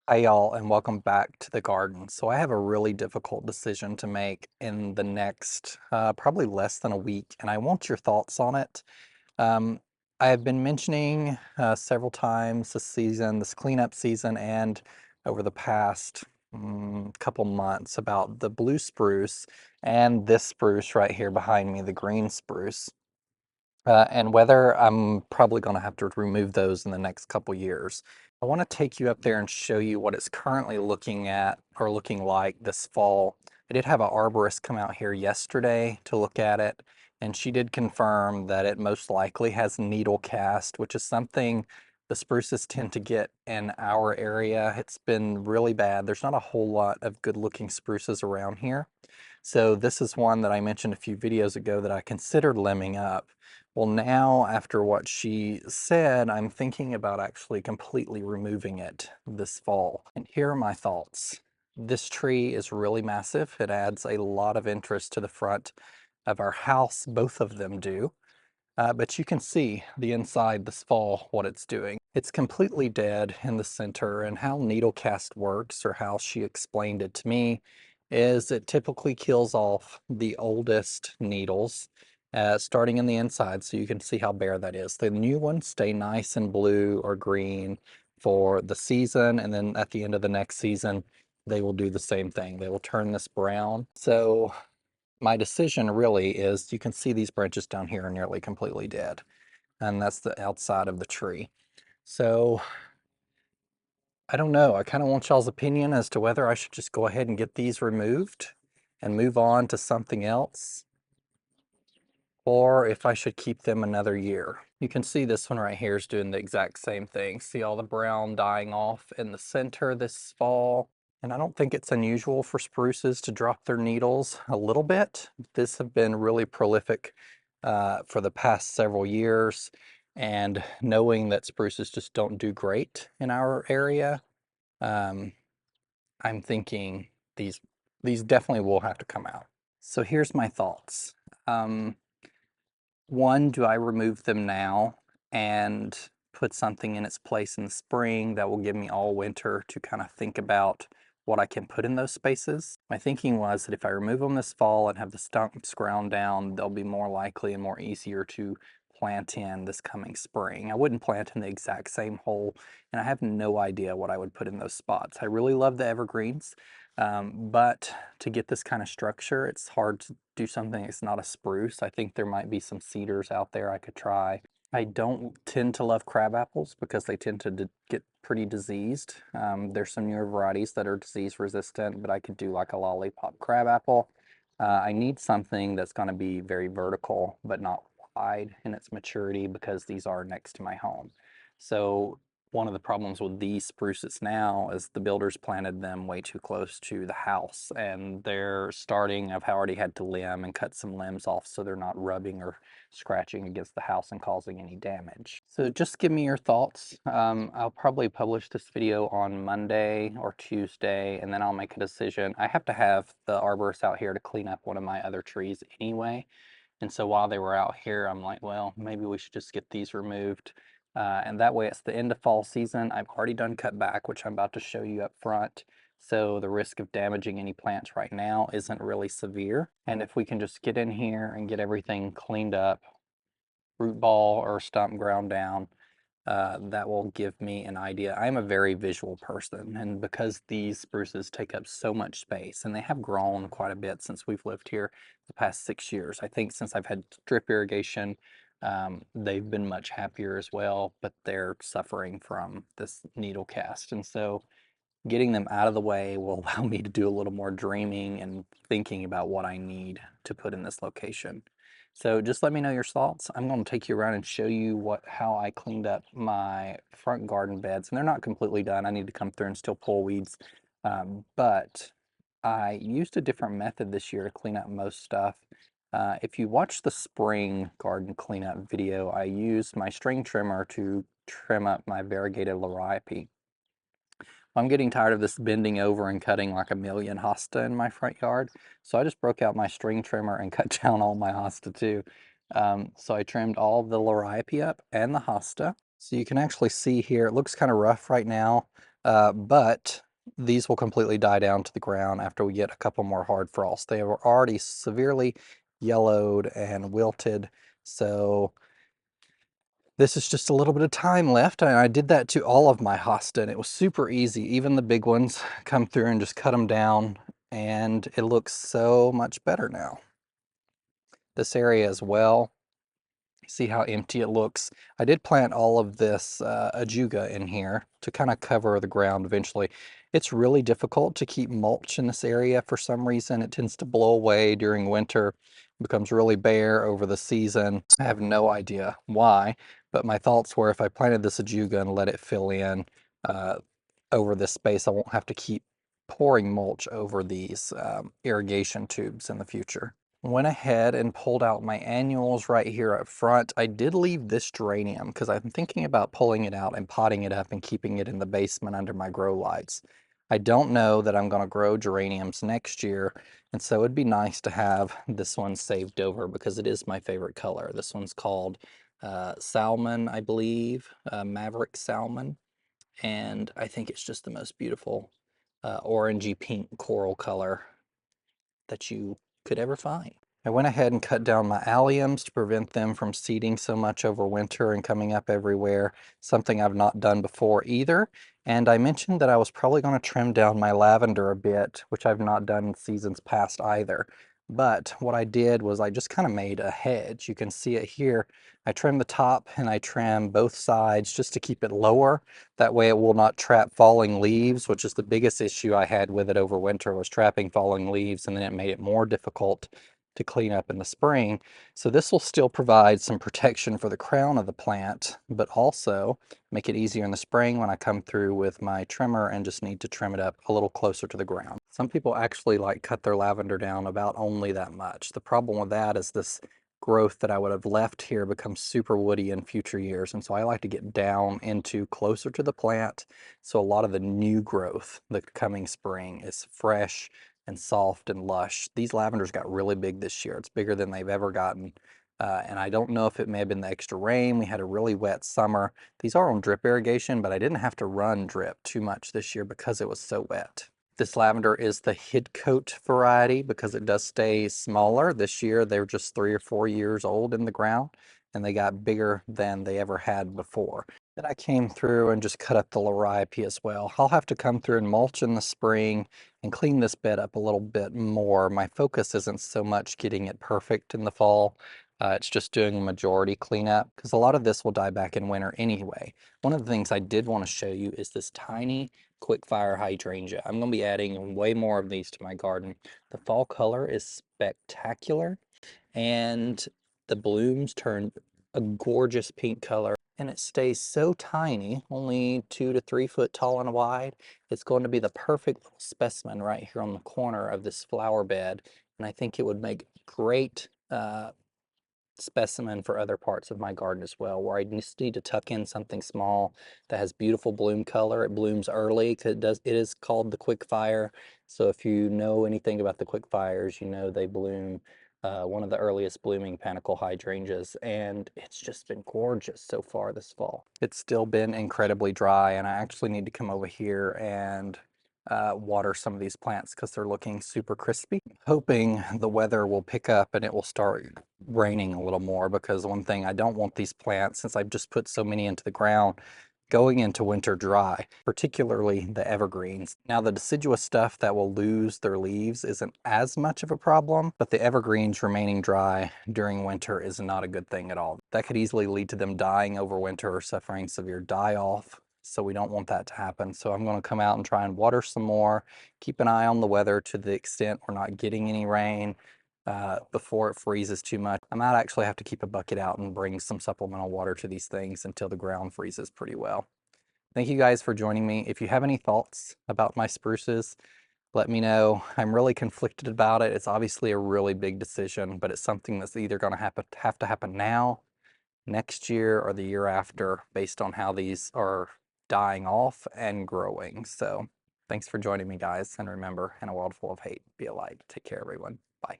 Hi y'all, and welcome back to the garden. So I have a really difficult decision to make in the next probably less than a week, and I want your thoughts on it. Um, I have been mentioning several times this season, this cleanup season, and over the past couple months about the blue spruce and this spruce right here behind me, the green spruce. And whether I'm probably going to have to remove those in the next couple years. I want to take you up there and show you what it's currently looking at or looking like this fall. I did have an arborist come out here yesterday to look at it, and she did confirm that it most likely has needle cast, which is something the spruces tend to get in our area. It's been really bad. There's not a whole lot of good looking spruces around here. So this is one that I mentioned a few videos ago that I considered limbing up. Well, now after what she said, I'm thinking about actually completely removing it this fall. And here are my thoughts. This tree is really massive. It adds a lot of interest to the front of our house. Both of them do. But you can see the inside this fall, what it's doing. It's completely dead in the center, and how needle cast works, or how she explained it to me, is it typically kills off the oldest needles, starting in the inside, so you can see how bare that is. The new ones stay nice and blue or green for the season, and then at the end of the next season, they will do the same thing. They will turn this brown. So my decision really is, you can see these branches down here are nearly completely dead, and that's the outside of the tree. So I don't know. I kind of want y'all's opinion as to whether I should just go ahead and get these removed and move on to something else, or if I should keep them another year. You can see this one right here is doing the exact same thing. See all the brown dying off in the center this fall. And I don't think it's unusual for spruces to drop their needles a little bit. This have been really prolific for the past several years. And knowing that spruces just don't do great in our area, um, I'm thinking these definitely will have to come out. So here's my thoughts. One, do I remove them now and put something in its place in the spring that will give me all winter to kind of think about what I can put in those spaces? My thinking was that if I remove them this fall and have the stumps ground down, they'll be more likely and more easier to plant in this coming spring. I wouldn't plant in the exact same hole, and I have no idea what I would put in those spots. I really love the evergreens, but to get this kind of structure, it's hard to do something that's not a spruce. I think there might be some cedars out there I could try. I don't tend to love crab apples because they tend to get pretty diseased. There's some newer varieties that are disease resistant, but I could do like a lollipop crab apple. I need something that's going to be very vertical, but not wide in its maturity, because these are next to my home. So one of the problems with these spruces now is the builders planted them way too close to the house, and they're starting, I've already had to limb and cut some limbs off so they're not rubbing or scratching against the house and causing any damage. So just give me your thoughts. I'll probably publish this video on Monday or Tuesday, and then I'll make a decision. I have to have the arborist out here to clean up one of my other trees anyway. And so while they were out here, I'm like, well, maybe we should just get these removed. And that way it's the end of fall season. I've already done cut back, which I'm about to show you up front. So the risk of damaging any plants right now isn't really severe. And if we can just get in here and get everything cleaned up, root ball or stump ground down, that will give me an idea. I'm a very visual person, and because these spruces take up so much space, and they have grown quite a bit since we've lived here the past 6 years. I think since I've had drip irrigation, they've been much happier as well, but they're suffering from this needle cast. And so getting them out of the way will allow me to do a little more dreaming and thinking about what I need to put in this location. So just let me know your thoughts. I'm going to take you around and show you how I cleaned up my front garden beds. And they're not completely done. I need to come through and still pull weeds. But I used a different method this year to clean up most stuff. If you watch the spring garden cleanup video, I used my string trimmer to trim up my variegated lorope. I'm getting tired of this bending over and cutting like a million hosta in my front yard. So I just broke out my string trimmer and cut down all my hosta too. So I trimmed all the lorope up and the hosta. So you can actually see here, it looks kind of rough right now, but these will completely die down to the ground after we get a couple more hard frosts. They were already severely yellowed and wilted, so this is just a little bit of time left, and I did that to all of my hosta, and it was super easy. Even the big ones come through and just cut them down, and it looks so much better now. This area as well, see how empty it looks. I did plant all of this 𝗟𝗶𝗸𝗲 in here to kind of cover the ground eventually. It's really difficult to keep mulch in this area for some reason. It tends to blow away during winter, becomes really bare over the season. I have no idea why, but my thoughts were if I planted this 𝗟�ស៊𝗋 and let it fill in over this space, I won't have to keep pouring mulch over these irrigation tubes in the future. Went ahead and pulled out my annuals right here up front. I did leave this geranium because I'm thinking about pulling it out and potting it up and keeping it in the basement under my grow lights. I don't know that I'm going to grow geraniums next year, and so it'd be nice to have this one saved over because it is my favorite color. This one's called Salmon, I believe, Maverick Salmon, and I think it's just the most beautiful orangey pink coral color that you could ever find. I went ahead and cut down my alliums to prevent them from seeding so much over winter and coming up everywhere, something I've not done before either. And I mentioned that I was probably going to trim down my lavender a bit, which I've not done in seasons past either. But what I did was I just kind of made a hedge. You can see it here. I trimmed the top and I trimmed both sides just to keep it lower. That way it will not trap falling leaves, which is the biggest issue I had with it over winter, was trapping falling leaves, and then it made it more difficult to clean up in the spring. So this will still provide some protection for the crown of the plant, but also make it easier in the spring when I come through with my trimmer and just need to trim it up a little closer to the ground. Some people actually cut their lavender down about only that much. The problem with that is this growth that I would have left here becomes super woody in future years. And so I like to get down into closer to the plant. So a lot of the new growth the coming spring is fresh and soft and lush. These lavenders got really big this year. It's bigger than they've ever gotten. And I don't know if it may have been the extra rain. We had a really wet summer. These are on drip irrigation, but I didn't have to run drip too much this year because it was so wet. This lavender is the Hydrangeas variety because it does stay smaller. This year they're just 3 or 4 years old in the ground, and they got bigger than they ever had before. Then I came through and just cut up the 𝗟𝗶𝗸𝗲 as well. I'll have to come through and mulch in the spring and clean this bed up a little bit more. My focus isn't so much getting it perfect in the fall. It's just doing a majority cleanup because a lot of this will die back in winter anyway. One of the things I did want to show you is this tiny quick fire hydrangea. I'm going to be adding way more of these to my garden. The fall color is spectacular, and the blooms turn a gorgeous pink color, and it stays so tiny, only 2 to 3 foot tall and wide. It's going to be the perfect little specimen right here on the corner of this flower bed, and I think it would make great specimen for other parts of my garden as well, where I just need to tuck in something small that has beautiful bloom color. It blooms early because it is called the quick fire. So if you know anything about the quick fires, you know they bloom one of the earliest blooming panicle hydrangeas, and it's just been gorgeous so far this fall. It's still been incredibly dry, and I actually need to come over here and water some of these plants because they're looking super crispy. Hoping the weather will pick up and it will start raining a little more, because one thing I don't want these plants, since I've just put so many into the ground, going into winter dry, particularly the evergreens. Now the deciduous stuff that will lose their leaves isn't as much of a problem, but the evergreens remaining dry during winter is not a good thing at all. That could easily lead to them dying over winter or suffering severe die-off. So we don't want that to happen. So I'm going to come out and try and water some more, keep an eye on the weather to the extent we're not getting any rain before it freezes too much. I might actually have to keep a bucket out and bring some supplemental water to these things until the ground freezes pretty well. Thank you guys for joining me. If you have any thoughts about my spruces, let me know. I'm really conflicted about it. It's obviously a really big decision, but it's something that's either going to have to happen now, next year, or the year after, based on how these are dying off and growing. So thanks for joining me, guys. And remember, in a world full of hate, be a light. Take care, everyone. Bye.